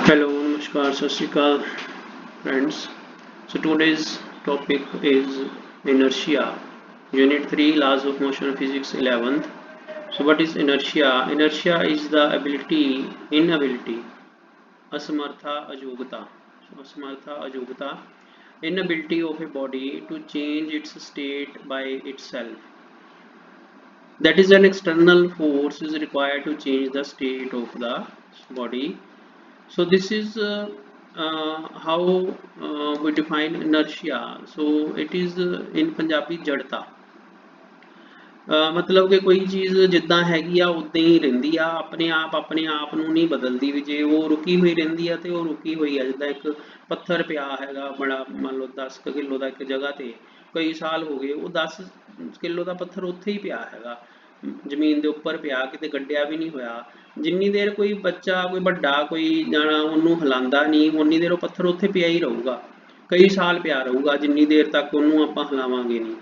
Hello, Namaskar, Sat Sri Akal, friends. So today's topic is inertia. Unit 3, Laws of Motion Physics 11th. So what is inertia? Inertia is the inability, asamartha, ajogata. So asamartha, ajogata, inability of a body to change its state by itself. That is, an external force is required to change the state of the body. So this is how we define inertia. So it is in Punjabi jadta. ਮਤਲਬ ਕਿ ਕੋਈ ਚੀਜ਼ ਜਿੱਦਾਂ ਹੈਗੀ ਆ ਉਦਾਂ ਹੀ ਰਹਿੰਦੀ ਆ, ਆਪਣੇ ਆਪ ਨੂੰ ਨਹੀਂ ਬਦਲਦੀ। ਵੀ ਜੇ ਉਹ ਰੁਕੀ ਹੋਈ ਰਹਿੰਦੀ ਆ ਤੇ ਉਹ ਰੁਕੀ ਹੋਈ ਆ। ਜਿੱਦਾਂ ਇੱਕ ਪੱਥਰ ਪਿਆ ਹੈਗਾ ਬੜਾ, ਮੰਨ ਲਓ 10 ਕਿਲੋ ਦਾ ਇੱਕ ਜਗ੍ਹਾ ਤੇ, ਕਈ ਸਾਲ ਹੋ ਗਏ, ਉਹ 10 ਕਿਲੋ ਦਾ ਪੱਥਰ ਉੱਥੇ ਹੀ ਪਿਆ ਹੈਗਾ, ਜ਼ਮੀਨ ਦੇ ਉੱਪਰ ਪਿਆ, ਕਿਤੇ ਗੱਡਿਆ ਵੀ ਨਹੀਂ ਹੋਇਆ। ਜਿੰਨੀ ਦੇਰ ਕੋਈ ਬੱਚਾ, ਕੋਈ ਵੱਡਾ, ਕੋਈ ਜਾਣਾ ਉਹਨੂੰ ਹਿਲਾਉਂਦਾ ਨਹੀਂ, ਉਨੀ ਦੇਰ ਉਹ ਪੱਥਰ ਉੱਥੇ ਪਿਆ ਹੀ ਰਹੂਗਾ, ਕਈ ਸਾਲ ਪਿਆ ਰਹੂਗਾ, ਜਿੰਨੀ ਦੇਰ ਤੱਕ ਉਹਨੂੰ ਆਪਾਂ ਹਿਲਾਵਾਂਗੇ ਨਹੀਂ।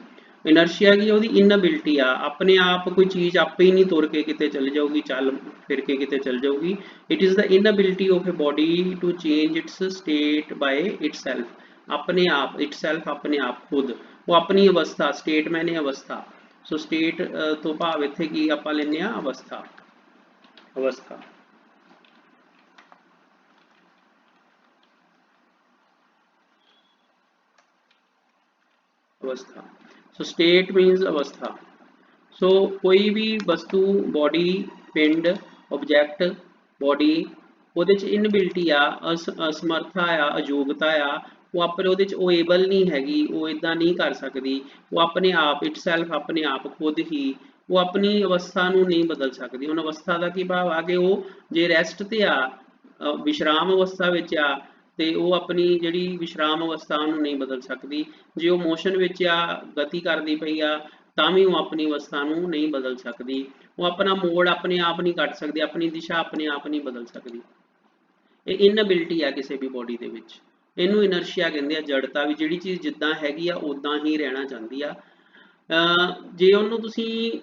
ਇਨਰਸ਼ੀਆ ਕੀ, ਉਹਦੀ ਇਨਐਬਿਲਿਟੀ ਆ, ਆਪਣੇ ਆਪ ਕੋਈ ਚੀਜ਼ ਆਪੇ ਹੀ ਨਹੀਂ ਤੁਰ ਕੇ ਕਿਤੇ ਚਲ ਜਾਊਗੀ, ਚੱਲ ਫਿਰ ਕੇ ਕਿਤੇ ਚਲ ਜਾਊਗੀ। It is the inability of a body to change its state by itself. ਆਪਣੇ ਆਪ, ਇਟਸੈਲਫ ਆਪਣੇ ਆਪ, ਖੁਦ, ਉਹ ਆਪਣੀ ਅਵਸਥਾ, ਸਟੇਟ ਮੈਨੇ ਅਵਸਥਾ। ਸੋ ਸਟੇਟ ਤੋਂ ਭਾਵ ਇੱਥੇ ਕੀ ਆਪਾਂ ਲੈਂਦੇ ਆ, ਅਵਸਥਾ, ਅਵਸਥਾ। अवस्था। सो स्टेट मीन्स अवस्था। सो कोई भी वस्तु, बॉडी, पिंड, ऑब्जैक्ट, बॉडी, ਉਹਦੇ 'ਚ ਇਨबिलिटी ਆ, ਅਸਮਰਥਾ ਆ, ਅਯੋਗਤਾ ਆ, ਉਹ ਆਪਣੇ ਉਹਦੇ 'ਚ ਉਹ ਏਬਲ ਨਹੀਂ ਹੈਗੀ, ਉਹ ਇੱਦਾਂ ਨਹੀਂ ਕਰ ਸਕਦੀ। ਉਹ ਆਪਣੇ ਆਪ, ਇਟਸੈਲਫ ਆਪਣੇ ਆਪ, ਖੁਦ ਹੀ ਉਹ ਆਪਣੀ ਅਵਸਥਾ ਨੂੰ ਨਹੀਂ ਬਦਲ ਸਕਦੀ। ਹੁਣ ਅਵਸਥਾ ਦਾ ਕੀ ਭਾਵ ਆ ਕਿ ਉਹ ਜੇ ਰੈਸਟ ਤੇ ਆ, ਵਿਸ਼ਰਾਮ ਅਵਸਥਾ ਵਿੱਚ ਆ, ਤੇ ਉਹ ਆਪਣੀ ਜਿਹੜੀ ਵਿਸ਼ਰਾਮ ਅਵਸਥਾ ਉਹਨੂੰ ਨਹੀਂ ਬਦਲ ਸਕਦੀ। ਜੇ ਉਹ ਮੋਸ਼ਨ ਵਿੱਚ ਆ, ਗਤੀ ਕਰਦੀ ਪਈ ਆ, ਤਾਂ ਵੀ ਉਹ ਆਪਣੀ ਅਵਸਥਾ ਨੂੰ ਨਹੀਂ ਬਦਲ ਸਕਦੀ। ਉਹ ਆਪਣਾ ਮੋੜ ਆਪਣੇ ਆਪ ਨਹੀਂ ਕੱਢ ਸਕਦੀ, ਆਪਣੀ ਦਿਸ਼ਾ ਆਪਣੇ ਆਪ ਨਹੀਂ ਬਦਲ ਸਕਦੀ। ਇਹ ਇਨਐਬਿਲਿਟੀ ਆ ਕਿਸੇ ਵੀ ਬੋਡੀ ਦੇ ਵਿੱਚ। ਇਹਨੂੰ ਇਨਰਸ਼ੀਆ ਕਹਿੰਦੇ ਆ, ਜੜਤਾ। ਵੀ ਜਿਹੜੀ ਚੀਜ਼ ਜਿੱਦਾਂ ਹੈਗੀ ਆ ਉਦਾਂ ਹੀ ਰਹਿਣਾ ਚਾਹੁੰਦੀ ਆ। ਜੇ ਉਹਨੂੰ ਤੁਸੀਂ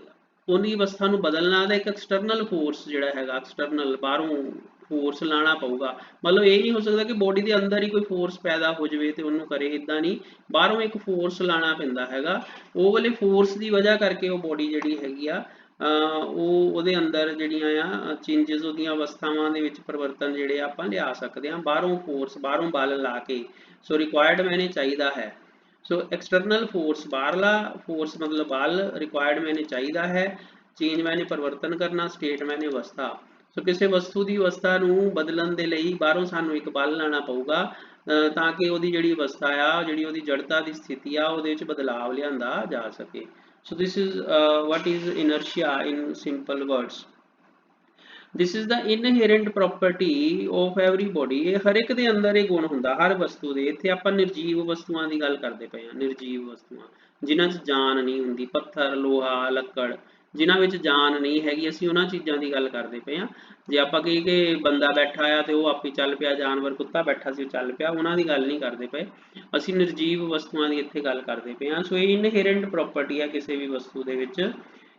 ਉਹਦੀ ਅਵਸਥਾ ਨੂੰ ਬਦਲਣਾ ਤਾਂ ਇੱਕ ਐਕਸਟਰਨਲ ਫੋਰਸ ਜਿਹੜਾ ਹੈਗਾ, ਐਕਸਟਰਨਲ ਬਾਹਰੋਂ ਫੋਰਸ ਲਾਣਾ ਪਊਗਾ। ਮਤਲਬ ਇਹ ਨਹੀਂ ਹੋ ਸਕਦਾ ਕਿ ਬੋਡੀ ਦੇ ਅੰਦਰ ਹੀ ਕੋਈ ਫੋਰਸ ਪੈਦਾ ਹੋ ਜਾਵੇ ਤੇ ਉਹਨੂੰ ਕਰੇ, ਇੱਦਾਂ ਨਹੀਂ। ਬਾਹਰੋਂ ਇੱਕ ਫੋਰਸ ਲਾਣਾ ਪੈਂਦਾ ਹੈਗਾ। ਉਹ ਵਾਲੇ ਫੋਰਸ ਦੀ ਵਜ੍ਹਾ ਕਰਕੇ ਉਹ ਬੋਡੀ ਜਿਹੜੀ ਹੈਗੀ ਆ, ਉਹ ਉਹਦੇ ਅੰਦਰ ਜਿਹੜੀਆਂ ਆ ਚੇਂਜਸ, ਉਹਦੀਆਂ ਅਵਸਥਾਵਾਂ ਦੇ ਵਿੱਚ ਪਰਿਵਰਤਨ ਜਿਹੜੇ ਆਪਾਂ ਲਿਆ ਸਕਦੇ ਹਾਂ, ਬਾਹਰੋਂ ਫੋਰਸ, ਬਾਹਰੋਂ ਬਲ ਲਾ ਕੇ। ਸੋ ਰਿਕੁਆਇਰਡ ਮੈਨੇ ਚਾਹੀਦਾ ਹੈ। ਸੋ ਐਕਸਟਰਨਲ ਫੋਰਸ, ਬਾਹਰਲਾ ਫੋਰਸ ਮਤਲਬ ਬਲ, ਰਿਕੁਆਇਰਡ ਮੈਨੇ ਚਾਹੀਦਾ ਹੈ, ਚੇਂਜ ਮੈਨੇ ਪਰਿਵਰਤਨ ਕਰਨਾ, ਸਟੇਟ ਮੈਨੇ ਅਵਸਥਾ। ਸੋ ਕਿਸੇ ਵਸਤੂ ਦੀ ਅਵਸਥਾ ਨੂੰ ਬਦਲਣ ਦੇ ਲਈ ਬਾਹਰੋਂ ਸਾਨੂੰ ਇੱਕ ਬਲ ਲਾਣਾ ਪਊਗਾ, ਤਾਂ ਕਿ ਉਹਦੀ ਜਿਹੜੀ ਅਵਸਥਾ ਆ, ਜਿਹੜੀ ਉਹਦੀ ਜੜਤਾ ਦੀ ਸਥਿਤੀ ਆ, ਉਹਦੇ ਵਿੱਚ ਬਦਲਾਵ ਲਿਆਂਦਾ ਜਾ ਸਕੇ। So this is what is inertia in simple words. This is the inherent property of every body. ਇਹ ਹਰ ਇੱਕ ਦੇ ਅੰਦਰ ਇਹ ਗੁਣ ਹੁੰਦਾ, ਹਰ ਵਸਤੂ ਦੇ। ਇੱਥੇ ਆਪਾਂ ਨਿਰਜੀਵ ਵਸਤੂਆਂ ਦੀ ਗੱਲ ਕਰਦੇ ਪਏ ਹਾਂ, ਨਿਰਜੀਵ ਵਸਤੂਆਂ ਜਿਨ੍ਹਾਂ 'ਚ ਜਾਨ ਨਹੀਂ ਹੁੰਦੀ, ਪੱਥਰ, ਲੋਹਾ, ਲੱਕੜ, ਜਿਨ੍ਹਾਂ ਵਿੱਚ ਜਾਨ ਨਹੀਂ ਹੈਗੀ, ਅਸੀਂ ਉਹਨਾਂ ਚੀਜ਼ਾਂ ਦੀ ਗੱਲ ਕਰਦੇ ਪਏ ਹਾਂ। ਜੇ ਆਪਾਂ ਕਹੀਏ ਕਿ ਬੰਦਾ ਬੈਠਾ ਆ ਤੇ ਉਹ ਆਪੇ ਚੱਲ ਪਿਆ, ਜਾਨਵਰ, ਕੁੱਤਾ ਬੈਠਾ ਸੀ ਉਹ ਚੱਲ ਪਿਆ, ਉਹਨਾਂ ਦੀ ਗੱਲ ਨਹੀਂ ਕਰਦੇ ਪਏ। ਅਸੀਂ ਨਿਰਜੀਵ ਵਸਤੂਆਂ ਦੀ ਇੱਥੇ ਗੱਲ ਕਰਦੇ ਪਏ ਹਾਂ। ਸੋ ਇਹ ਇਨਹੇਰੈਂਟ ਪ੍ਰੋਪਰਟੀ ਹੈ ਕਿਸੇ ਵੀ ਵਸਤੂ ਦੇ ਵਿੱਚ,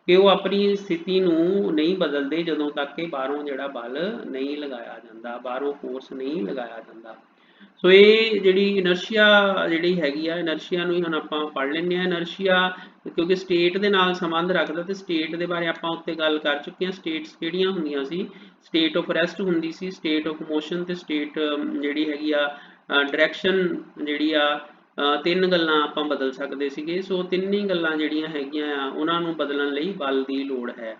ਕਿ ਉਹ ਆਪਣੀ ਸਥਿਤੀ ਨੂੰ ਨਹੀਂ ਬਦਲਦੇ ਜਦੋਂ ਤੱਕ ਕਿ ਬਾਹਰੋਂ ਜਿਹੜਾ ਬਲ ਨਹੀਂ ਲਗਾਇਆ ਜਾਂਦਾ, ਬਾਹਰੋਂ ਫੋਰਸ ਨਹੀਂ ਲਗਾਇਆ ਜਾਂਦਾ। ਸੋ ਇਹ ਜਿਹੜੀ ਇਨਰਸ਼ੀਆ ਜਿਹੜੀ ਹੈਗੀ ਆ, ਇਨਰਸ਼ੀਆ ਨੂੰ ਹੀ ਹੁਣ ਆਪਾਂ ਪੜ੍ਹ ਲੈਂਦੇ ਹਾਂ। ਇਨਰਸ਼ੀਆ ਕਿਉਂਕਿ ਸਟੇਟ ਦੇ ਨਾਲ ਸੰਬੰਧ ਰੱਖਦਾ, ਤੇ ਸਟੇਟ ਦੇ ਬਾਰੇ ਆਪਾਂ ਉੱਤੇ ਗੱਲ ਕਰ ਚੁੱਕੇ ਹਾਂ। ਸਟੇਟਸ ਕਿਹੜੀਆਂ ਹੁੰਦੀਆਂ ਸੀ? ਸਟੇਟ ਆਫ ਰੈਸਟ ਹੁੰਦੀ ਸੀ, ਸਟੇਟ ਆਫ ਮੋਸ਼ਨ, ਤੇ ਸਟੇਟ ਜਿਹੜੀ ਹੈਗੀ ਆ ਡਾਇਰੈਕਸ਼ਨ ਜਿਹੜੀ ਆ। ਤਿੰਨ ਗੱਲਾਂ ਆਪਾਂ ਬਦਲ ਸਕਦੇ ਸੀਗੇ। ਸੋ ਤਿੰਨ ਹੀ ਗੱਲਾਂ ਜਿਹੜੀਆਂ ਹੈਗੀਆਂ ਆ, ਉਹਨਾਂ ਨੂੰ ਬਦਲਣ ਲਈ ਬਲ ਦੀ ਲੋੜ ਹੈ।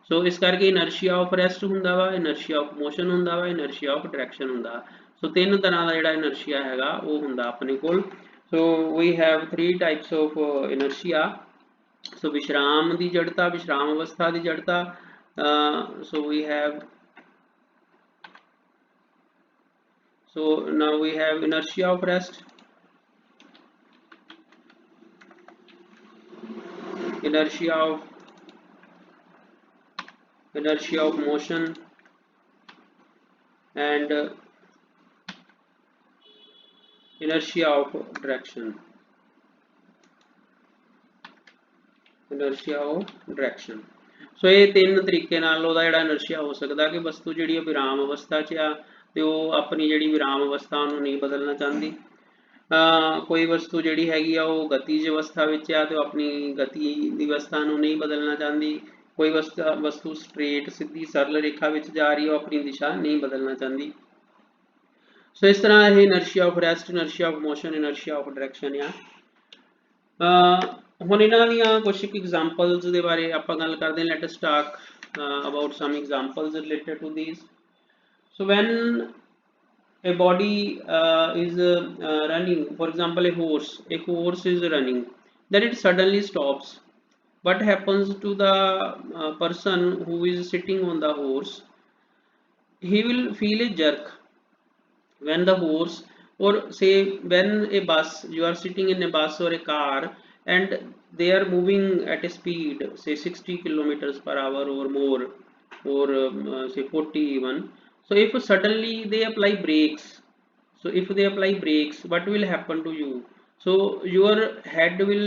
ਸੋ ਇਸ ਕਰਕੇ ਇਨਰਸ਼ੀਆ ਆਫ ਰੈਸਟ ਹੁੰਦਾ ਵਾ, ਇਨਰਸ਼ੀਆ ਆਫ ਮੋਸ਼ਨ ਹੁੰਦਾ ਵਾ, ਇਨਰਸ਼ੀਆ ਆਫ ਡਾਇਰੈਕਸ਼ਨ ਹੁੰਦਾ। ਸੋ ਤਿੰਨ ਤਰ੍ਹਾਂ ਦਾ ਜਿਹੜਾ ਇਨਰਸ਼ੀਆ ਹੈਗਾ ਉਹ ਹੁੰਦਾ ਆਪਣੇ ਕੋਲ। So we have 3 types of inertia. So ਵਿਸ਼ਰਾਮ ਦੀ ਜੜਤਾ, ਵਿਸ਼ਰਾਮ ਅਵਸਥਾ ਦੀ ਜੜਤਾ। So we have, so now we have inertia of rest, inertia of motion, and inertia of direction, inertia of direction। ਸੋ ਇਹ ਤਿੰਨ ਤਰੀਕੇ ਨਾਲ ਉਹਦਾ ਜਿਹੜਾ ਇਨਰਸ਼ੀਆ ਹੋ ਸਕਦਾ ਕਿ ਵਸਤੂ ਜਿਹੜੀ ਵਿਰਾਮ ਅਵਸਥਾ 'ਚ ਆ, ਤੇ ਉਹ ਆਪਣੀ ਜਿਹੜੀ ਵਿਰਾਮ ਅਵਸਥਾ ਉਹਨੂੰ ਨਹੀਂ ਬਦਲਣਾ ਚਾਹੁੰਦੀ। ਕੋਈ ਵਸਤੂ ਜਿਹੜੀ ਹੈਗੀ ਆ ਉਹ ਗਤੀਜ ਅਵਸਥਾ ਵਿੱਚ ਆ ਤੇ ਉਹ ਆਪਣੀ ਗਤੀ ਦੀ ਅਵਸਥਾ ਨੂੰ ਨਹੀਂ ਬਦਲਣਾ ਚਾਹੁੰਦੀ। ਕੋਈ ਵਸਤੂ ਸਟ੍ਰੇਟ ਸਿੱਧੀ ਸਰਲ ਰੇਖਾ ਵਿੱਚ ਜਾ ਰਹੀ, ਉਹ ਆਪਣੀ ਦਿਸ਼ਾ ਨਹੀਂ ਬਦਲਣਾ ਚਾਹੁੰਦੀ। ਸੋ ਇਸ ਤਰ੍ਹਾਂ ਇਹ inertia of rest, inertia of motion, inertia of direction ਆ। ਹੁਣ ਇਹਨਾਂ ਦੀਆਂ ਕੁਝ ਐਗਜ਼ਾਮਪਲਸ ਦੇ ਬਾਰੇ ਆਪਾਂ ਗੱਲ ਕਰਦੇ ਹਾਂ। Let us talk about some examples related to these. So when a body is running, for example a horse is running, then it suddenly stops. What happens to the person who is sitting on the horse? He will feel a jerk when the horse, or say when a bus, you are sitting in a bus or a car and they are moving at a speed say 60 kilometers per hour or more, or say 40 even. So if suddenly they apply brakes, what will happen to you? So your head will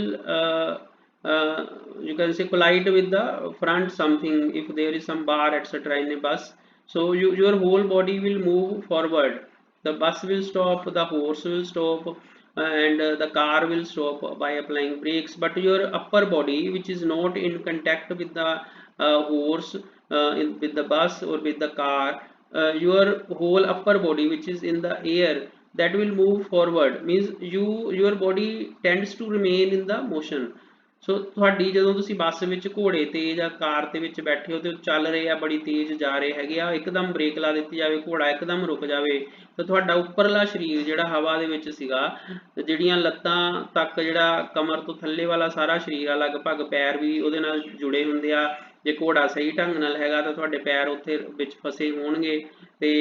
you can say collide with the front something, if there is some bar etc in a bus. So your whole body will move forward. The bus will stop, the horse will stop, and the car will stop by applying brakes, but your upper body, which is not in contact with the horse, with the bus or with the car, your whole upper body which is in the air, that will move forward, means your body tends to remain in the motion. ਸੋ ਤੁਹਾਡੀ ਜਦੋਂ ਤੁਸੀਂ ਬੱਸ ਵਿੱਚ ਘੋੜੇ ਤੇ ਜਾਂ ਕਾਰ ਦੇ ਵਿੱਚ ਬੈਠੇ ਹੋ ਤੇ ਚੱਲ ਰਹੇ ਆ, ਬੜੀ ਤੇਜ਼ ਜਾ ਰਹੇ ਹੈਗੇ ਆ, ਇੱਕਦਮ ਬ੍ਰੇਕ ਲਾ ਦਿੱਤੀ ਜਾਵੇ, ਘੋੜਾ ਇੱਕਦਮ ਰੁਕ ਜਾਵੇ, ਤਾਂ ਤੁਹਾਡਾ ਉੱਪਰਲਾ ਸਰੀਰ ਜਿਹੜਾ ਹਵਾ ਦੇ ਵਿੱਚ ਸੀਗਾ, ਜਿਹੜੀਆਂ ਲੱਤਾਂ ਤੱਕ ਜਿਹੜਾ ਕਮਰ ਤੋਂ ਥੱਲੇ ਵਾਲਾ ਸਾਰਾ ਸਰੀਰ ਆ, ਲਗਭਗ ਪੈਰ ਵੀ ਉਹਦੇ ਨਾਲ ਜੁੜੇ ਹੁੰਦੇ ਆ। ਜੇ ਘੋੜਾ ਸਹੀ ਢੰਗ ਨਾਲ ਹੈਗਾ ਤਾਂ ਤੁਹਾਡੇ ਪੈਰ ਉੱਥੇ ਵਿੱਚ ਫਸੇ ਹੋਣਗੇ ਤੇ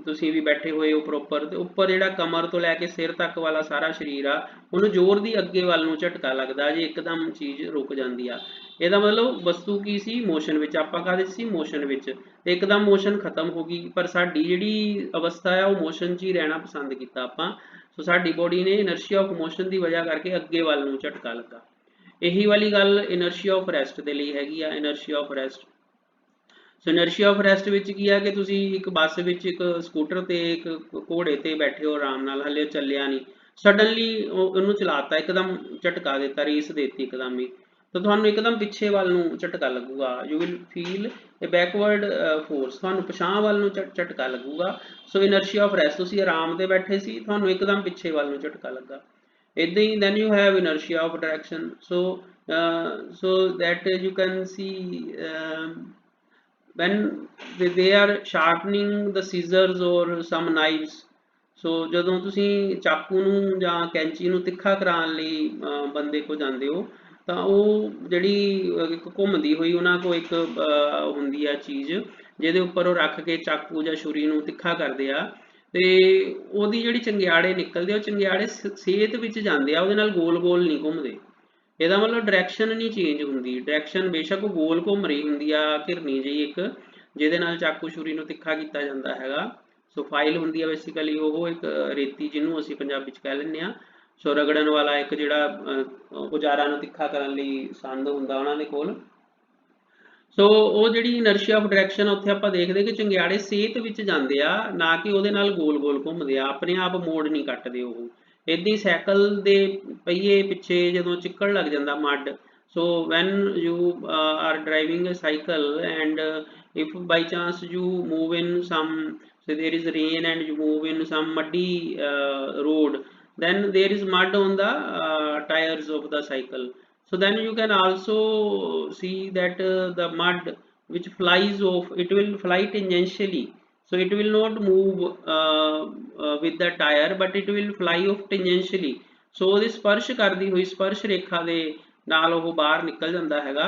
ਤੁਸੀਂ ਵੀ ਬੈਠੇ ਹੋਏ ਹੋ ਪ੍ਰੋਪਰ, ਤੇ ਉੱਪਰ ਜਿਹੜਾ ਕਮਰ ਤੋਂ ਲੈ ਕੇ ਸਿਰ ਤੱਕ ਵਾਲਾ ਸਾਰਾ ਸਰੀਰ ਆ, ਉਹਨੂੰ ਜ਼ੋਰ ਦੀ ਅੱਗੇ ਵੱਲ ਨੂੰ ਝਟਕਾ ਲੱਗਦਾ ਜੇ ਇੱਕਦਮ ਚੀਜ਼ ਰੁਕ ਜਾਂਦੀ ਆ। ਇਹਦਾ ਮਤਲਬ ਵਸਤੂ ਕੀ ਸੀ? ਮੋਸ਼ਨ ਵਿੱਚ। ਆਪਾਂ ਕਾਹਦੇ ਸੀ? ਮੋਸ਼ਨ ਵਿੱਚ। ਤੇ ਇੱਕਦਮ ਮੋਸ਼ਨ ਖਤਮ ਹੋ ਗਈ, ਪਰ ਸਾਡੀ ਜਿਹੜੀ ਅਵਸਥਾ ਆ ਉਹ ਮੋਸ਼ਨ 'ਚ ਹੀ ਰਹਿਣਾ ਪਸੰਦ ਕੀਤਾ ਆਪਾਂ। ਸੋ ਸਾਡੀ ਬੋਡੀ ਨੇ ਇਨਰਸ਼ੀਆ ਆਫ ਮੋਸ਼ਨ ਦੀ ਵਜ੍ਹਾ ਕਰਕੇ ਅੱਗੇ ਵੱਲ ਨੂੰ ਝਟਕਾ ਲੱਗਾ। ਇਹੀ ਵਾਲੀ ਗੱਲ ਇਨਰਸ਼ੀਆ ਆਫ ਰੈਸਟ ਦੇ ਲਈ ਹੈਗੀ ਆ, inertia of rest. So inertia of rest ਵਿੱਚ ਕੀ ਆ ਕਿ ਤੁਸੀਂ ਇੱਕ ਬੱਸ ਵਿੱਚ, ਇੱਕ ਸਕੂਟਰ ਤੇ, ਇੱਕ ਘੋੜੇ ਤੇ ਬੈਠੇ ਹੋ ਆਰਾਮ ਨਾਲ, ਹਲੇ ਚੱਲਿਆ ਨਹੀਂ, ਸਡਨਲੀ ਉਹਨੂੰ ਚਲਾਤਾ, ਇੱਕਦਮ ਝਟਕਾ ਦਿੱਤਾ, ਰੇਸ ਦੇਤੀ ਇੱਕਦਮ ਹੀ, ਤਾਂ ਤੁਹਾਨੂੰ ਇੱਕਦਮ ਪਿੱਛੇ ਵੱਲ ਨੂੰ ਝਟਕਾ ਲੱਗੂਗਾ। You will feel A backward force, ਤੁਹਾਨੂੰ ਪਿਛਾਂਹ ਵੱਲ ਨੂੰ ਝਟਕਾ ਲੱਗੂਗਾ। ਸੋ ਇਨਰਸ਼ੀਆ ਆਫ ਰੈਸਟ, ਤੁਸੀਂ ਆਰਾਮ ਦੇ ਬੈਠੇ ਸੀ, ਤੁਹਾਨੂੰ ਇੱਕਦਮ ਪਿੱਛੇ ਵੱਲ ਨੂੰ ਝਟਕਾ ਲੱਗਾ। ਇੱਦਾਂ ਹੀ then you have inertia of direction. So that you can see when they are sharpening the scissors or some knives. ਸੋ ਜਦੋਂ ਤੁਸੀਂ ਚਾਕੂ ਨੂੰ ਜਾਂ ਕੈਂਚੀ ਨੂੰ ਤਿੱਖਾ ਕਰਾਉਣ ਲਈ ਬੰਦੇ ਕੋਲ ਜਾਂਦੇ ਹੋ, ਤਾਂ ਉਹ ਜਿਹੜੀ ਇੱਕ ਘੁੰਮਦੀ ਹੋਈ ਉਹਨਾਂ ਕੋਲ ਇੱਕ ਹੁੰਦੀ ਆ ਚੀਜ਼, ਜਿਹਦੇ ਉੱਪਰ ਉਹ ਰੱਖ ਕੇ ਚਾਕੂ ਜਾਂ ਛੁਰੀ ਨੂੰ ਤਿੱਖਾ ਕਰਦੇ ਆ, ਤੇ ਉਹਦੀ ਜਿਹੜੀ ਚੰਗਿਆੜੇ ਨਿਕਲਦੇ, ਉਹ ਚੰਗਿਆੜੇ ਸੇਧ ਵਿੱਚ ਜਾਂਦੇ ਆ, ਉਹਦੇ ਨਾਲ ਗੋਲ ਗੋਲ ਨਹੀਂ ਘੁੰਮਦੇ। ਇਹਦਾ ਮਤਲਬ ਡਾਇਰੈਕਸ਼ਨ ਨਹੀਂ ਚੇਂਜ ਹੁੰਦੀ। ਡਾਇਰੈਕਸ਼ਨ ਬੇਸ਼ੱਕ ਉਹ ਗੋਲ ਘੁੰਮ ਰਹੀ ਹੁੰਦੀ ਆ, ਘਿਰਨੀ ਜਿਹੀ ਇੱਕ, ਜਿਹਦੇ ਨਾਲ ਚਾਕੂ ਛੁਰੀ ਨੂੰ ਤਿੱਖਾ ਕੀਤਾ ਜਾਂਦਾ ਹੈਗਾ। ਸੋ ਫਾਈਲ ਹੁੰਦੀ ਆ ਬੇਸਿਕਲੀ ਉਹ ਇੱਕ ਰੇਤੀ, ਜਿਹਨੂੰ ਅਸੀਂ ਪੰਜਾਬੀ 'ਚ ਕਹਿ ਲੈਂਦੇ ਹਾਂ। ਸੋ ਰਗੜਨ ਵਾਲਾ ਇੱਕ ਜਿਹੜਾ ਔਜ਼ਾਰਾਂ ਨੂੰ ਤਿੱਖਾ ਕਰਨ ਲਈ ਸੰਦ ਹੁੰਦਾ ਉਹਨਾਂ ਦੇ ਕੋਲ। ਸੋ ਉਹ ਜਿਹੜੀ ਇਨਰਸ਼ੀਆ ਆਫ ਡਾਇਰੈਕਸ਼ਨ, ਉੱਥੇ ਆਪਾਂ ਦੇਖਦੇ ਕਿ ਚੰਗਿਆੜੇ ਸੇਧ ਵਿੱਚ ਜਾਂਦੇ ਆ, ਨਾ ਕਿ ਉਹਦੇ ਨਾਲ ਗੋਲ ਗੋਲ ਘੁੰਮਦੇ ਆ, ਆਪਣੇ ਆਪ ਮੋੜ ਨਹੀਂ ਕੱਟਦੇ ਉਹ। ਇੱਦਾਂ ਹੀ ਸਾਈਕਲ ਦੇ ਪਹੀਏ ਪਿੱਛੇ ਜਦੋਂ ਚਿੱਕੜ ਲੱਗ ਜਾਂਦਾ, mud, so when you are driving a cycle and if by chance you move in some, so there is rain and you move in some muddy road, then there is mud on the tires of the cycle. So then you can also see that the mud which flies off, it will fly tangentially. So it will not move with the tire, but it will fly off tangentially. So ਉਹਦੀ ਸਪਰਸ਼ ਕਰਦੀ ਹੋਈ ਸਪਰਸ਼ ਰੇਖਾ ਦੇ ਨਾਲ ਉਹ ਬਾਹਰ ਨਿਕਲ ਜਾਂਦਾ ਹੈਗਾ।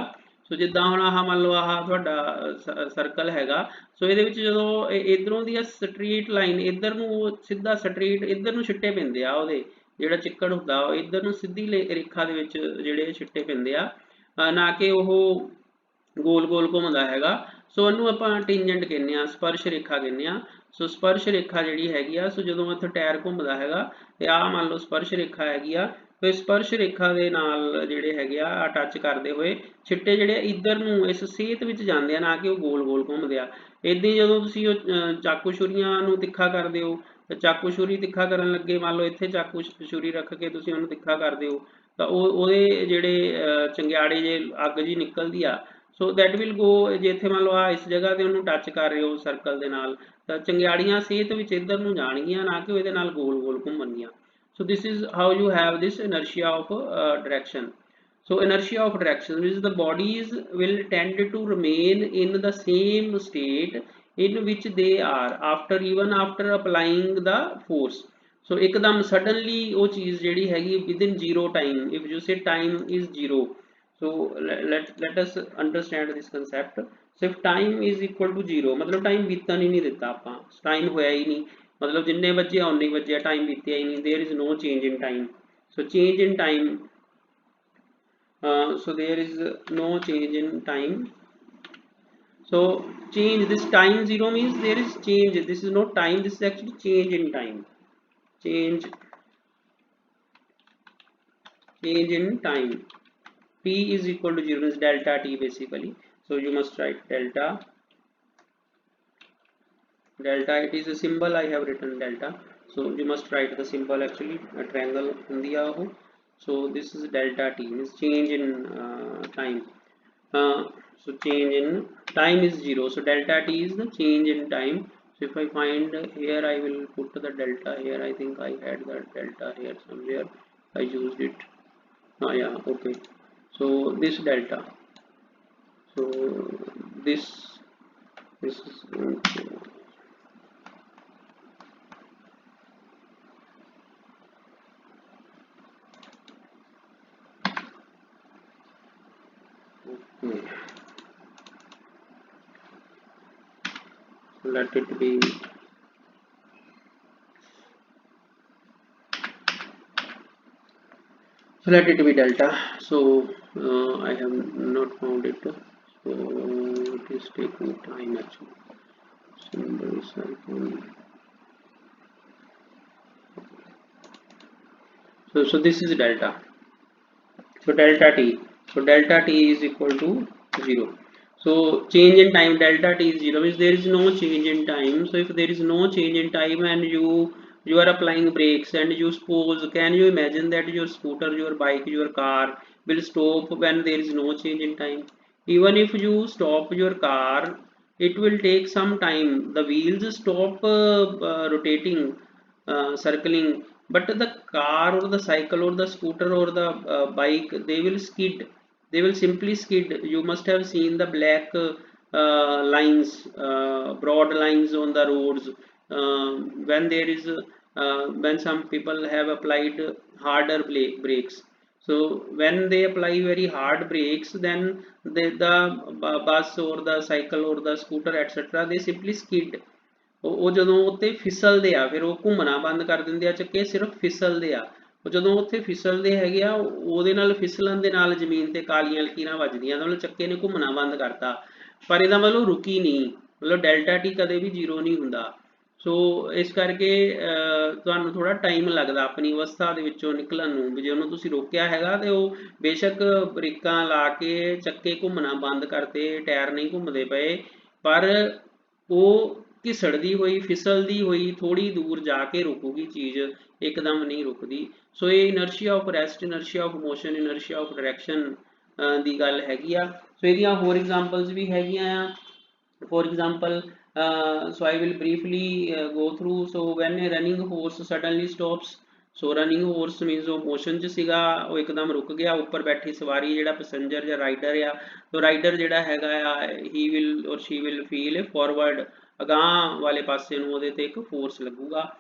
ਸੋ ਜਿੱਦਾਂ ਹੁਣ ਆਹ ਮੰਨ ਲਓ ਆਹ ਤੁਹਾਡਾ ਸਰਕਲ ਹੈਗਾ, ਸੋ ਇਹਦੇ ਵਿੱਚ ਜਦੋਂ ਇਧਰੋਂ ਦੀ ਸਟਰੀਟ ਲਾਈਨ ਇੱਧਰ ਨੂੰ ਸਿੱਧਾ ਸਟਰੀਟ ਇੱਧਰ ਨੂੰ ਛਿੱਟੇ ਪੈਂਦੇ ਆ, ਉਹਦੇ ਜਿਹੜਾ ਚਿੱਕੜ ਹੁੰਦਾ ਉਹ ਇੱਧਰ ਨੂੰ ਸਿੱਧੀ ਰੇਖਾ ਦੇ ਵਿੱਚ ਜਿਹੜੇ ਛਿੱਟੇ ਪੈਂਦੇ ਆ, ਨਾ ਕਿ ਉਹ ਗੋਲ ਗੋਲ ਘੁੰਮਦਾ ਹੈਗਾ। ਸੋ ਉਹਨੂੰ ਆਪਾਂ ਟੈਂਜੈਂਟ ਕਹਿੰਦੇ ਆ, ਸਪਰਸ਼ ਰੇਖਾ ਕਹਿੰਦੇ ਆ। ਸੋ ਸਪਰਸ਼ ਰੇਖਾ ਜਿਹੜੀ ਹੈਗੀ ਆ, ਸੋ ਜਦੋਂ ਇੱਥੇ ਟਾਇਰ ਘੁੰਮਦਾ ਹੈਗਾ ਤੇ ਆਹ ਮੰਨ ਲਓ ਸਪਰਸ਼ ਰੇਖਾ ਹੈਗੀ ਆ, ਤੇ ਸਪਰਸ਼ ਰੇਖਾ ਦੇ ਨਾਲ ਜਿਹੜੇ ਹੈਗੇ ਆ ਟੱਚ ਕਰਦੇ ਹੋਏ ਛਿੱਟੇ ਜਿਹੜੇ ਇੱਧਰ ਨੂੰ ਇਸ ਸੇਧ ਵਿੱਚ ਜਾਂਦੇ ਆ, ਨਾ ਕਿ ਉਹ ਗੋਲ ਗੋਲ ਘੁੰਮਦੇ ਆ। इदां ही जदों तुसीं चाकू छुरीਆਂ ਨੂੰ ਤਿੱਖਾ ਕਰਦੇ ਹੋ ਤਾਂ ਚਾਕੂ ਛੁਰੀ ਤਿੱਖਾ ਕਰਨ ਲੱਗੇ ਮੰਨ ਲਓ ਇੱਥੇ ਚਾਕੂ ਛੁਰੀ ਰੱਖ ਕੇ ਤੁਸੀਂ ਉਹਨੂੰ ਤਿੱਖਾ ਕਰਦੇ ਹੋ ਤਾਂ ਉਹਦੇ ਜਿਹੜੇ ਚੰਗਿਆੜੇ ਜੇ ਅੱਗ ਜੀ ਨਿਕਲਦੀ ਆ ਸੋ ਦੈਟ ਵਿਲ ਗੋ ਜੇ ਇੱਥੇ ਮੰਨ ਲਓ ਆ ਇਸ ਜਗ੍ਹਾ ਤੇ ਉਹਨੂੰ ਟੱਚ ਕਰ ਰਹੇ ਹੋ ਸਰਕਲ ਦੇ ਨਾਲ ਤਾਂ ਚੰਗਿਆੜੀਆਂ ਸਿਹਤ ਵਿੱਚ ਇੱਧਰ ਨੂੰ ਜਾਣਗੀਆਂ ਨਾ ਕਿ ਇਹਦੇ ਨਾਲ ਗੋਲ ਗੋਲ ਘੁੰਮਣਗੀਆਂ so this is how you have this inertia of direction. So inertia of direction means the bodies will tend to remain in the same state in which they are after even after applying the force. So एकदम suddenly वो चीज़ जेड़ी हैगी within zero time if you say time is zero. So let us understand this concept. So if time is equal to zero मतलब time बीतन ही नहीं देता ਆਪਾਂ time होया ही नहीं मतलब जिन्ने बजे उन्ने बजे टाइम बीतिया ही नहीं there is no change in time so change in time so there is no change in time so change this time zero means there is change this is not time this is actually change in time change in time t is equal to 0 is delta t basically so you must write delta it is a symbol I have written delta so you must write the symbol actually a triangle in the so this is delta t is change in time so change in time is 0 so delta t is the change in time so if I find here I will put the delta here I think I had the delta here somewhere I used it yeah okay so this delta so this is let it be so let it be delta so I have not found it so it is taking time actually symbol circle so this is delta so delta t is equal to 0 so change in time delta t is 0 means there is no change in time so if there is no change in time and you are applying brakes and you suppose can you imagine that your scooter your bike your car will stop when there is no change in time even if you stop your car it will take some time the wheels stop rotating circling but the car or the cycle or the scooter or the bike they will skid they will simply skid you must have seen the black lines broad lines on the roads when there is when some people have applied harder brakes so when they apply very hard brakes then the bus or the cycle or the scooter etc they simply skid ਉਹ ਜਦੋਂ ਉੱਤੇ ਫਿਸਲਦੇ ਆ ਫਿਰ ਉਹ ਘੁੰਮਣਾ ਬੰਦ ਕਰ ਦਿੰਦੇ ਆ ਚੱਕੇ ਸਿਰਫ ਫਿਸਲਦੇ ਆ ਉਹ ਜਦੋਂ ਉੱਥੇ ਫਿਸਲਦੇ ਹੈਗੇ ਆ ਉਹਦੇ ਨਾਲ ਫਿਸਲਣ ਦੇ ਨਾਲ ਜ਼ਮੀਨ ਤੇ ਕਾਲੀਆਂ ਲਕੀਰਾਂ ਵੱਜਦੀਆਂ ਮਤਲਬ ਚੱਕੇ ਨੇ ਘੁੰਮਣਾ ਬੰਦ ਕਰਤਾ ਪਰ ਇਹਦਾ ਮਤਲਬ ਰੁਕੀ ਨਹੀਂ ਮਤਲਬ ਡੈਲਟਾ ਟੀ ਕਦੇ ਵੀ ਜ਼ੀਰੋ ਨਹੀਂ ਹੁੰਦਾ ਸੋ ਇਸ ਕਰਕੇ ਤੁਹਾਨੂੰ ਥੋੜਾ ਟਾਈਮ ਲੱਗਦਾ ਆਪਣੀ ਅਵਸਥਾ ਦੇ ਵਿੱਚੋਂ ਨਿਕਲਣ ਨੂੰ ਵੀ ਜੇ ਉਹਨੂੰ ਤੁਸੀਂ ਰੋਕਿਆ ਹੈਗਾ ਤੇ ਉਹ ਬੇਸ਼ੱਕ ਬ੍ਰੇਕਾਂ ਲਾ ਕੇ ਚੱਕੇ ਘੁੰਮਣਾ ਬੰਦ ਕਰਤੇ ਟਾਇਰ ਨਹੀਂ ਘੁੰਮਦੇ ਪਏ ਪਰ ਉਹ घिसड़ती हुई फिसलती हुई थोड़ी दूर जाके रुकूगी चीज़ एकदम नहीं रुकती सो ये inertia of rest inertia of motion inertia of direction की गल हैगी आ सो ये होर एग्जाम्पल्स भी हैगियां for example so I will briefly go through so when a running horse suddenly stops so running horse means वो मोशन च सीगा वो एकदम रुक गया उपर बैठी सवारी जिहड़ा पैसेंजर या राइडर आ तो राइडर जिहड़ा हैगा ही विल और she will feel a forward ਅਗਾਂਹ ਵਾਲੇ ਪਾਸੇ ਨੂੰ ਉਹਦੇ ਤੇ ਇੱਕ ਫੋਰਸ ਲੱਗੂਗਾ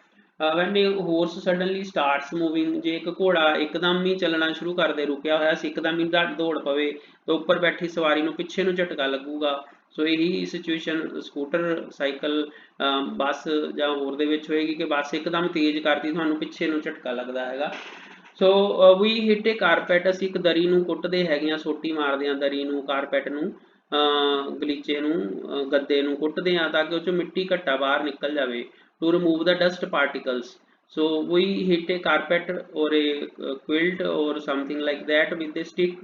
when a horse suddenly starts moving ਜੇ ਇੱਕ ਘੋੜਾ ਇੱਕਦਮ ਹੀ ਚੱਲਣਾ ਸ਼ੁਰੂ ਕਰ ਦੇ ਰੁਕਿਆ ਹੋਇਆ ਸੀ ਇੱਕਦਮ ਹੀ ਦੌੜ ਪਵੇ ਤਾਂ ਉੱਪਰ ਬੈਠੀ ਸਵਾਰੀ ਨੂੰ ਪਿੱਛੇ ਨੂੰ ਝਟਕਾ ਲੱਗੂਗਾ ਸੋ ਇਹੀ ਸਿਚੁਏਸ਼ਨ ਸਕੂਟਰ ਸਾਈਕਲ ਬੱਸ ਜਾਂ ਹੋਰ ਦੇ ਵਿੱਚ ਹੋਏਗੀ ਕਿ ਬੱਸ ਇੱਕਦਮ ਤੇਜ਼ ਕਰਦੀ ਤੁਹਾਨੂੰ ਪਿੱਛੇ ਨੂੰ ਝਟਕਾ ਲੱਗਦਾ ਹੈਗਾ ਸੋ ਵੀ ਹਿੱਟ ਏ ਕਾਰਪੈਟ ਅਸੀਂ ਇੱਕ ਦਰੀ ਨੂੰ ਕੁੱਟਦੇ ਹੈਗੇ ਆ ਸੋਟੀ ਮਾਰਦੇ ਆ ਦਰੀ ਨੂੰ ਕਾਰਪੈਟ ਨੂੰ ਗਲੀਚੇ ਨੂੰ ਗੱਦੇ ਨੂੰ ਕੁੱਟਦੇ ਆ ਤਾਂ ਕਿ ਉਹ ਚੋਂ ਮਿੱਟੀ ਘੱਟਾ ਬਾਹਰ ਨਿਕਲ ਜਾਵੇ to remove the dust particles so we hit a carpet or a quilt or something like that with a stick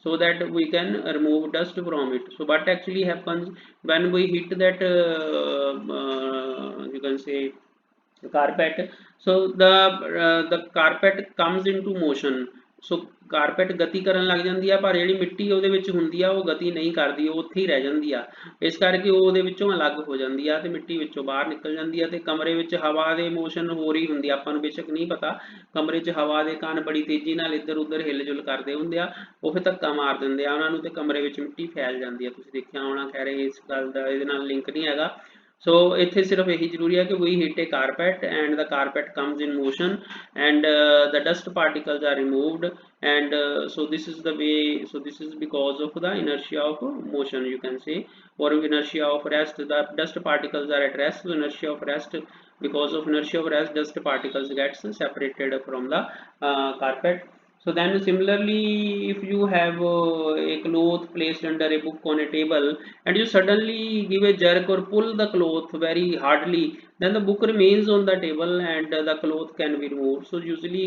so that we can remove dust from it. So what actually happens when we hit that you can say carpet, so the carpet comes into motion. So carpet ਗਤੀ ਕਰਨ ਲੱਗ ਜਾਂਦੀ ਆ, ਪਰ ਜਿਹੜੀ ਮਿੱਟੀ ਉਹਦੇ ਵਿੱਚ ਹੁੰਦੀ ਆ ਉਹ ਗਤੀ ਨਹੀਂ ਕਰਦੀ, ਉਹ ਉੱਥੇ ਹੀ ਰਹਿ ਜਾਂਦੀ ਆ। ਇਸ ਕਰਕੇ ਉਹ ਉਹਦੇ ਵਿੱਚੋਂ ਅਲੱਗ ਹੋ ਜਾਂਦੀ ਆ ਤੇ ਮਿੱਟੀ ਵਿੱਚੋਂ ਬਾਹਰ ਨਿਕਲ ਜਾਂਦੀ ਆ। ਤੇ ਕਮਰੇ ਵਿੱਚ ਹਵਾ ਦੇ ਮੋਸ਼ਨ ਹੋ ਰਹੀ ਹੁੰਦੀ ਆ, ਆਪਾਂ ਨੂੰ ਬੇਸ਼ੱਕ ਨਹੀਂ ਪਤਾ, ਕਮਰੇ 'ਚ ਹਵਾ ਦੇ ਕਣ ਬੜੀ ਤੇਜ਼ੀ ਨਾਲ ਇੱਧਰ ਉੱਧਰ ਹਿੱਲ ਜੁਲ ਕਰਦੇ ਹੁੰਦੇ ਆ, ਉਹ ਫਿਰ ਧੱਕਾ ਮਾਰ ਦਿੰਦੇ ਆ ਉਹਨਾਂ ਨੂੰ ਤੇ ਕਮਰੇ ਵਿੱਚ ਮਿੱਟੀ ਫੈਲ ਜਾਂਦੀ ਆ। ਤੁਸੀਂ ਦੇਖਿਆ ਹੋਣਾ, ਖੈਰ ਇਸ ਗੱਲ ਦਾ ਇਹਦੇ ਨਾਲ ਲਿੰਕ ਨਹੀਂ ਹੈਗਾ। So ਇੱਥੇ ਸਿਰਫ ਇਹੀ ਜ਼ਰੂਰੀ ਹੈ ਕਿ we hit a carpet and the carpet comes in motion and the dust particles are removed and so this is the way, so this is because of the inertia of motion, you can say, or inertia of rest. The dust particles are at rest, so inertia of rest, because of inertia of rest dust particles gets separated from the carpet. So then similarly, if you have a cloth placed under a book on a table and you suddenly give a jerk or pull the cloth very hardly, then the book remains on the table and the cloth can be removed. So usually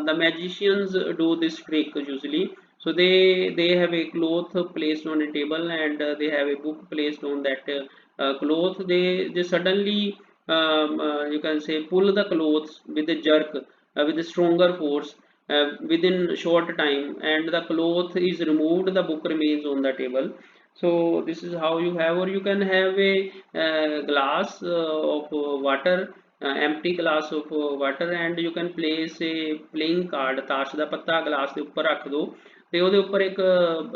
the magicians do this trick usually. So they have a cloth placed on a table and they have a book placed on that cloth. They suddenly you can say pull the clothes with a jerk with a stronger force within short time and the cloth is removed, the book remains on the table. So this is how you have, or you can have a glass of water, empty glass of water, and you can place a playing card, ਤਾਸ਼ ਦਾ ਪੱਤਾ glass ਦੇ ਉੱਪਰ ਰੱਖ ਦੋ ਤੇ ਉਹਦੇ ਉੱਪਰ ਇੱਕ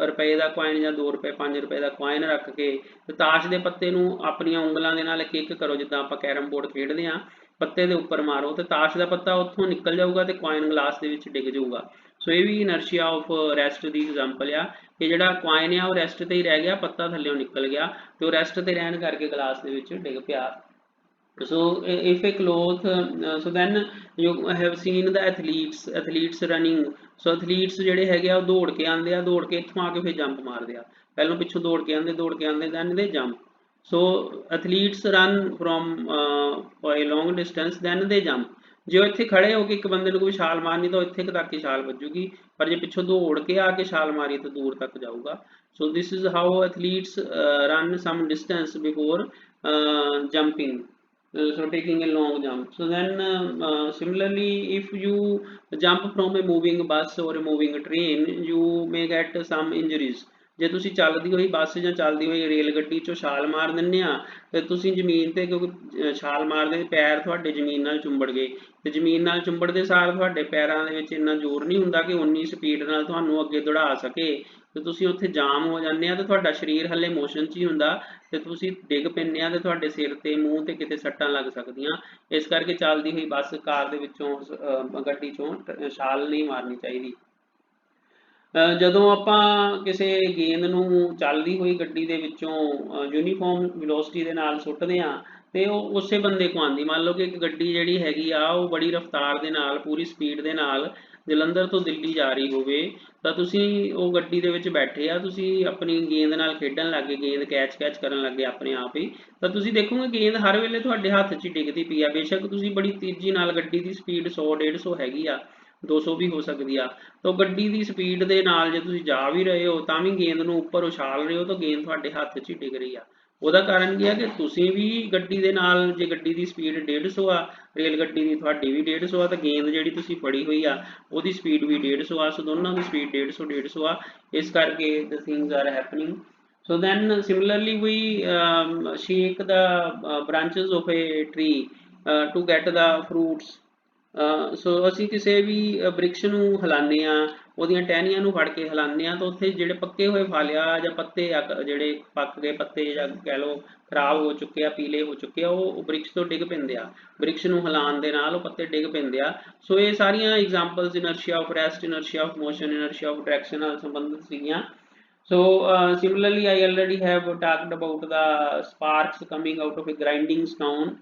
ਰੁਪਏ ਦਾ ਕੁਆਇਨ ਜਾਂ 2 ਰੁਪਏ 5 ਰੁਪਏ ਦਾ ਕੁਆਇਨ ਰੱਖ ਕੇ ਤੇ ਤਾਸ਼ ਦੇ ਪੱਤੇ ਨੂੰ ਆਪਣੀਆਂ ਉਂਗਲਾਂ ਦੇ ਨਾਲ ਇੱਕ ਕਰੋ, ਜਿੱਦਾਂ ਆਪਾਂ ਕੈਰਮ ਬੋਰਡ ਖੇਡਦੇ ਹਾਂ, ਪੱਤੇ ਦੇ ਉੱਪਰ ਮਾਰੋ ਤੇ ਤਾਸ਼ ਦਾ ਪੱਤਾ ਉੱਥੋਂ ਨਿਕਲ ਜਾਊਗਾ ਤੇ ਕੁਆਇਨ ਗਲਾਸ ਦੇ ਵਿੱਚ ਡਿੱਗ ਜਾਊਗਾ। ਸੋ ਇਹ ਵੀ ਇਨਰਸ਼ੀਆ ਆਫ ਰੈਸਟ ਦੀ ਐਗਜ਼ਾਮਪਲ ਆ ਕਿ ਜਿਹੜਾ ਕੁਆਇਨ ਆ ਉਹ ਰੈਸਟ ਤੇ ਹੀ ਰਹਿ ਗਿਆ, ਪੱਤਾ ਥੱਲੇੋਂ ਨਿਕਲ ਗਿਆ ਤੇ ਉਹ ਰੈਸਟ ਤੇ ਰਹਿਣ ਕਰਕੇ ਗਲਾਸ ਦੇ ਵਿੱਚ ਡਿੱਗ ਪਿਆ। So if a cloth so then you have seen the athletes running. So athletes ਜਿਹੜੇ ਹੈਗੇ ਆ ਉਹ ਦੌੜ ਕੇ ਆਉਂਦੇ ਆ, ਦੌੜ ਕੇ ਇੱਥੋਂ ਆ ਕੇ ਫਿਰ ਜੰਪ ਮਾਰਦੇ ਆ, ਪਹਿਲਾਂ ਪਿੱਛੋਂ ਦੌੜ ਕੇ ਆਉਂਦੇ then they jump. So athletes run from a long distance then they jump. ਜੇ ਉਹ ਇੱਥੇ ਖੜੇ ਹੋ ਕੇ ਇੱਕ ਬੰਦੇ ਨੂੰ ਕੋਈ ਛਾਲ ਮਾਰਨੀ ਤਾਂ ਇੱਥੇ ਤੱਕ ਹੀ ਛਾਲ ਵੱਜੂਗੀ, ਪਰ ਜੇ ਪਿੱਛੋਂ ਦੌੜ ਕੇ ਆ ਕੇ ਛਾਲ ਮਾਰੀ ਤਾਂ ਦੂਰ ਤੱਕ ਜਾਊਗਾ। So this is how athletes run some distance before jumping. So taking a long jump. So then similarly, if you jump from a moving bus or a moving train, you may get some injuries. ਜੇ ਤੁਸੀਂ ਚੱਲਦੀ ਹੋਈ ਬੱਸ ਜਾਂ ਚੱਲਦੀ ਹੋਈ rail ਗੱਡੀ 'ਚੋਂ ਛਾਲ ਮਾਰ ਦਿੰਦੇ ਆ ਤੇ ਤੁਸੀਂ ਜ਼ਮੀਨ ਤੇ, ਕਿਉਂਕਿ ਛਾਲ ਮਾਰਦੇ ਪੈਰ ਤੁਹਾਡੇ ਜ਼ਮੀਨ ਨਾਲ ਚੁੰਬੜ ਗਏ ਤੇ ਜ਼ਮੀਨ ਨਾਲ ਚੁੰਬੜਦੇ ਸਾਰ ਤੁਹਾਡੇ ਪੈਰਾਂ ਦੇ ਵਿੱਚ ਇੰਨਾ ਜ਼ੋਰ ਨਹੀਂ ਹੁੰਦਾ ਕਿ ਉਨੀ ਸਪੀਡ ਨਾਲ ਤੁਹਾਨੂੰ ਅੱਗੇ ਦੌੜਾ ਸਕੇ ਤੇ ਤੁਸੀਂ ਉੱਥੇ ਜਾਮ ਹੋ ਜਾਂਦੇ ਆ ਤੇ ਤੁਹਾਡਾ ਸਰੀਰ ਹੱਲੇ ਮੋਸ਼ਨ 'ਚ ਹੀ ਹੁੰਦਾ ਤੇ ਤੁਸੀਂ ਡਿੱਗ ਪੈਂਦੇ ਆ ਤੇ ਤੁਹਾਡੇ ਸਿਰ ਤੇ ਮੂੰਹ ਤੇ ਕਿਤੇ ਸੱਟਾਂ ਲੱਗ ਸਕਦੀਆਂ। ਇਸ ਕਰਕੇ ਚੱਲਦੀ ਹੋਈ ਬੱਸ ਕਾਰ ਦੇ ਵਿੱਚੋਂ ਗੱਡੀ 'ਚੋਂ ਛਾਲ ਨਹੀਂ ਮਾਰਨੀ ਚਾਹੀਦੀ। ਜਦੋਂ ਆਪਾਂ ਕਿਸੇ ਗੇਂਦ ਨੂੰ ਚੱਲਦੀ ਹੋਈ ਗੱਡੀ ਦੇ ਵਿੱਚੋਂ ਯੂਨੀਫਾਰਮ ਵੈਲੋਸਿਟੀ ਦੇ ਨਾਲ ਸੁੱਟਦੇ ਹਾਂ ਤੇ ਉਹ ਉਸੇ ਬੰਦੇ ਕੋਲ ਆਉਂਦੀ। ਮੰਨ ਲਓ ਕਿ ਇੱਕ ਗੱਡੀ ਜਿਹੜੀ ਹੈਗੀ ਆ ਉਹ ਬੜੀ ਰਫ਼ਤਾਰ ਦੇ ਨਾਲ, ਪੂਰੀ ਸਪੀਡ ਦੇ ਨਾਲ ਜਲੰਧਰ ਤੋਂ ਦਿੱਲੀ ਜਾ ਰਹੀ ਹੋਵੇ ਤਾਂ ਤੁਸੀਂ ਉਹ ਗੱਡੀ ਦੇ ਵਿੱਚ ਬੈਠੇ ਆ, ਤੁਸੀਂ ਆਪਣੀ ਗੇਂਦ ਨਾਲ ਖੇਡਣ ਲੱਗ ਗਏ, ਗੇਂਦ ਕੈਚ ਕਰਨ ਲੱਗੇ ਆਪਣੇ ਆਪ ਹੀ, ਤਾਂ ਤੁਸੀਂ ਦੇਖੋਗੇ ਗੇਂਦ ਹਰ ਵੇਲੇ ਤੁਹਾਡੇ ਹੱਥ 'ਚ ਡਿੱਗਦੀ ਪਈ ਆ। ਬੇਸ਼ੱਕ ਤੁਸੀਂ ਬੜੀ ਤੇਜ਼ੀ ਨਾਲ, ਗੱਡੀ ਦੀ ਸਪੀਡ 100 150 ਹੈਗੀ ਆ, 200 ਵੀ ਹੋ ਸਕਦੀ ਆ, ਤਾਂ ਗੱਡੀ ਦੀ ਸਪੀਡ ਦੇ ਨਾਲ ਜੇ ਤੁਸੀਂ ਜਾ ਵੀ ਰਹੇ ਹੋ ਤਾਂ ਵੀ ਗੇਂਦ ਨੂੰ ਉੱਪਰ ਉਛਾਲ ਰਹੇ ਹੋ ਤਾਂ ਗੇਂਦ ਤੁਹਾਡੇ ਹੱਥ 'ਚ ਹੀ ਡਿੱਗ ਰਹੀ ਆ। ਉਹਦਾ ਕਾਰਨ ਕੀ ਆ ਕਿ ਤੁਸੀਂ ਵੀ ਗੱਡੀ ਦੇ ਨਾਲ, ਜੇ ਗੱਡੀ ਦੀ ਸਪੀਡ 150 ਆ, ਰੇਲ ਗੱਡੀ ਦੀ ਤੁਹਾਡੀ ਵੀ 150 ਆ, ਤਾਂ ਗੇਂਦ ਜਿਹੜੀ ਤੁਸੀਂ ਫੜੀ ਹੋਈ ਆ ਉਹਦੀ ਸਪੀਡ ਵੀ 150 ਆ। ਸੋ ਦੋਨਾਂ ਦੀ ਸਪੀਡ 150 ਆ, ਇਸ ਕਰਕੇ the things are happening. So then similarly we shake the branches of a tree to get the fruits. ਸੋ ਅਸੀਂ ਕਿਸੇ ਵੀ ਬ੍ਰਿਕਸ਼ ਨੂੰ ਹਿਲਾਉਂਦੇ ਆ, ਉਹਦੀਆਂ ਟਹਿਣੀਆਂ ਨੂੰ ਫੜ ਕੇ ਹਿਲਾਉਂਦੇ ਆ ਤਾਂ ਉੱਥੇ ਜਿਹੜੇ ਪੱਕੇ ਹੋਏ ਫਲ ਆ ਜਾਂ ਪੱਤੇ ਆ, ਜਿਹੜੇ ਪੱਕ ਗਏ ਪੱਤੇ ਜਾਂ ਕਹਿ ਲਓ ਖਰਾਬ ਹੋ ਚੁੱਕੇ ਆ, ਪੀਲੇ ਹੋ ਚੁੱਕੇ ਆ, ਉਹ ਬ੍ਰਿਕਸ਼ ਤੋਂ ਡਿੱਗ ਪੈਂਦੇ ਆ, ਬ੍ਰਿਕਸ਼ ਨੂੰ ਹਿਲਾਉਣ ਦੇ ਨਾਲ ਉਹ ਪੱਤੇ ਡਿੱਗ ਪੈਂਦੇ ਆ। ਸੋ ਇਹ ਸਾਰੀਆਂ examples inertia of rest, inertia of motion, inertia of direction ਨਾਲ ਸੰਬੰਧਿਤ ਸੀਗੀਆਂ। So similarly I already have talked about the sparks coming out of a grinding stone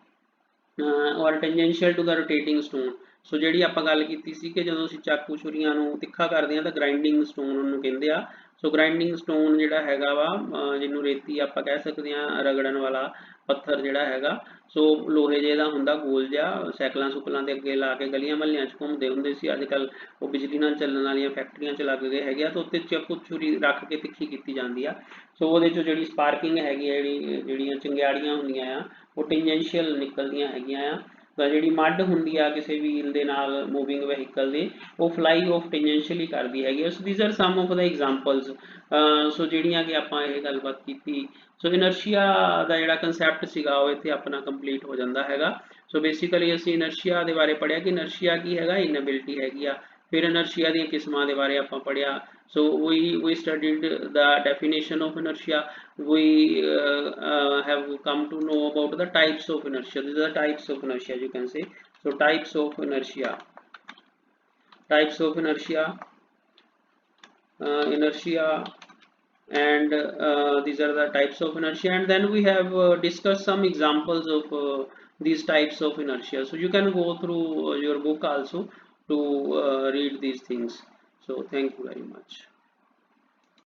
or tangential to the rotating stone. ਸੋ ਜਿਹੜੀ ਆਪਾਂ ਗੱਲ ਕੀਤੀ ਸੀ ਕਿ ਜਦੋਂ ਅਸੀਂ ਚਾਕੂ ਛੁਰੀਆਂ ਨੂੰ ਤਿੱਖਾ ਕਰਦੇ ਹਾਂ ਤਾਂ ਗ੍ਰਾਈਂਡਿੰਗ ਸਟੋਨ ਉਹਨੂੰ ਕਹਿੰਦੇ ਆ। ਸੋ ਗ੍ਰਾਈਂਡਿੰਗ ਸਟੋਨ ਜਿਹੜਾ ਹੈਗਾ ਵਾ ਜਿਹਨੂੰ ਰੇਤੀ ਆਪਾਂ ਕਹਿ ਸਕਦੇ ਹਾਂ, ਰਗੜਨ ਵਾਲਾ ਪੱਥਰ ਜਿਹੜਾ ਹੈਗਾ, ਸੋ ਲੋਹੇ ਜਿਹੇ ਦਾ ਹੁੰਦਾ ਗੋਲ ਜਿਹਾ, ਸਾਈਕਲਾਂ ਸੁਕਲਾਂ ਦੇ ਅੱਗੇ ਲਾ ਕੇ ਗਲੀਆਂ ਮਹੱਲਿਆਂ 'ਚ ਘੁੰਮਦੇ ਹੁੰਦੇ ਸੀ। ਅੱਜ ਕੱਲ੍ਹ ਉਹ ਬਿਜਲੀ ਨਾਲ ਚੱਲਣ ਵਾਲੀਆਂ ਫੈਕਟਰੀਆਂ 'ਚ ਲੱਗ ਗਏ ਹੈਗੇ ਆ, ਤਾਂ ਉੱਤੇ ਚਾਕੂ ਛੁਰੀ ਰੱਖ ਕੇ ਤਿੱਖੀ ਕੀਤੀ ਜਾਂਦੀ ਆ। ਸੋ ਉਹਦੇ 'ਚੋਂ ਜਿਹੜੀ ਸਪਾਰਕਿੰਗ ਹੈਗੀ ਆ, ਜਿਹੜੀਆਂ ਚੰਗਿਆੜੀਆਂ ਹੁੰਦੀਆਂ ਆ, ਉਹ ਟੈਂਜੈਂਸ਼ੀਅਲ ਨਿਕਲਦੀਆਂ ਹੈਗੀਆਂ ਆ। ਤਾਂ ਜਿਹੜੀ ਮੱਡ ਹੁੰਦੀ ਆ ਕਿਸੇ ਵੀਲ ਦੇ ਨਾਲ ਮੂਵਿੰਗ ਵਹੀਕਲ ਦੇ, ਉਹ ਫਲਾਈ ਆਫ ਟੈਂਜੈਂਸ਼ੀਅਲੀ ਕਰਦੀ ਹੈਗੀ। So these are some of the examples. So ਜਿਹੜੀਆਂ ਕਿ ਆਪਾਂ ਇਹ ਗੱਲਬਾਤ ਕੀਤੀ। ਸੋ ਇਨਰਸ਼ੀਆ ਦਾ ਜਿਹੜਾ ਕੰਸੈਪਟ ਸੀਗਾ ਉਹ ਇੱਥੇ ਆਪਣਾ ਕੰਪਲੀਟ ਹੋ ਜਾਂਦਾ ਹੈਗਾ। ਸੋ ਬੇਸਿਕਲੀ ਅਸੀਂ ਇਨਰਸ਼ੀਆ ਦੇ ਬਾਰੇ ਪੜ੍ਹਿਆ ਕਿ ਇਨਰਸ਼ੀਆ ਕੀ ਹੈਗਾ, ਇਨਐਬਿਲਿਟੀ ਹੈਗੀ ਆ। ਫਿਰ ਇਨਰਸ਼ੀਆ ਦੀਆਂ ਕਿਸਮਾਂ ਦੇ ਬਾਰੇ ਆਪਾਂ ਪੜ੍ਹਿਆ। So we studied the definition of inertia. We have come to know about the types of inertia. These are the types of inertia, you can say. So types of inertia, inertia, and these are the types of inertia. And then we have discussed some examples of these types of inertia. So you can go through your book also to read these things. So thank you very much.